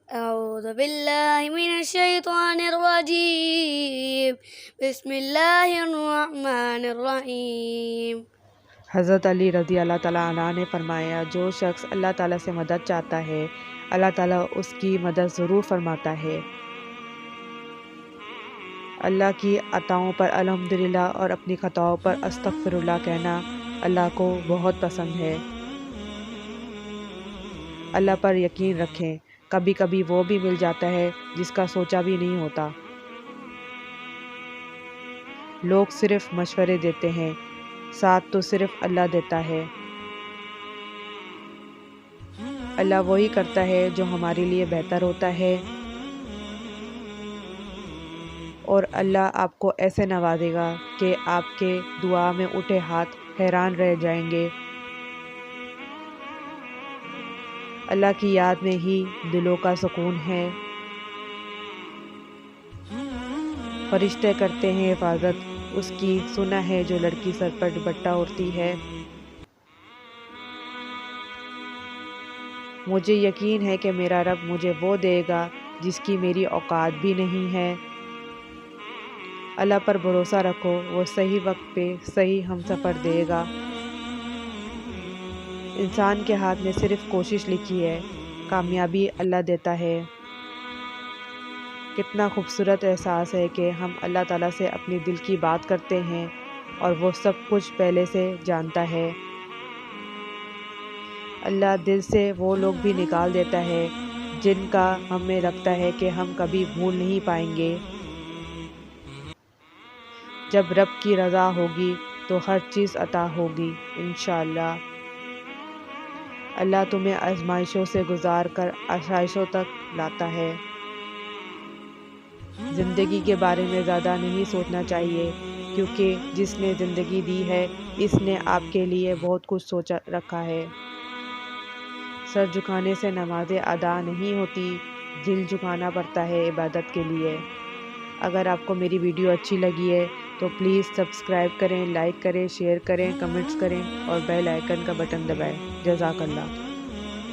أعوذ بالله من الشيطان الرجيم بسم الله الرحمن الرحیم۔ حضرت علی رضی اللہ تعالیٰ عنہ نے فرمایا، جو شخص اللہ تعالیٰ سے مدد چاہتا ہے اللہ تعالیٰ اس کی مدد ضرور فرماتا ہے۔ اللہ کی عطاؤں پر الحمدللہ اور اپنی خطاؤں پر استغفر اللہ کہنا اللہ کو بہت پسند ہے۔ اللہ پر یقین رکھیں، کبھی کبھی وہ بھی مل جاتا ہے جس کا سوچا بھی نہیں ہوتا۔ لوگ صرف مشورے دیتے ہیں، ساتھ تو صرف اللہ دیتا ہے۔ اللہ وہی کرتا ہے جو ہمارے لیے بہتر ہوتا ہے، اور اللہ آپ کو ایسے نوازے گا کہ آپ کے دعا میں اٹھے ہاتھ حیران رہ جائیں گے۔ اللہ کی یاد میں ہی دلوں کا سکون ہے۔ فرشتے کرتے ہیں حفاظت اس کی، سنا ہے جو لڑکی سر پر دوپٹہ اوڑھتی ہے۔ مجھے یقین ہے کہ میرا رب مجھے وہ دے گا جس کی میری اوقات بھی نہیں ہے۔ اللہ پر بھروسہ رکھو، وہ صحیح وقت پہ صحیح ہمسفر دے گا۔ انسان کے ہاتھ میں صرف کوشش لکھی ہے، کامیابی اللہ دیتا ہے۔ کتنا خوبصورت احساس ہے کہ ہم اللہ تعالیٰ سے اپنی دل کی بات کرتے ہیں اور وہ سب کچھ پہلے سے جانتا ہے۔ اللہ دل سے وہ لوگ بھی نکال دیتا ہے جن کا ہمیں لگتا ہے کہ ہم کبھی بھول نہیں پائیں گے۔ جب رب کی رضا ہوگی تو ہر چیز عطا ہوگی انشاءاللہ۔ اللہ تمہیں آزمائشوں سے گزار کر آسائشوں تک لاتا ہے۔ زندگی کے بارے میں زیادہ نہیں سوچنا چاہیے، کیونکہ جس نے زندگی دی ہے اس نے آپ کے لیے بہت کچھ سوچ رکھا ہے۔ سر جھکانے سے نمازیں ادا نہیں ہوتی، دل جھکانا پڑتا ہے عبادت کے لیے۔ اگر آپ کو میری ویڈیو اچھی لگی ہے تو پلیز سبسکرائب کریں، لائک کریں، شیئر کریں، کمنٹس کریں اور بیل آئیکن کا بٹن دبائیں۔ جزاک اللہ۔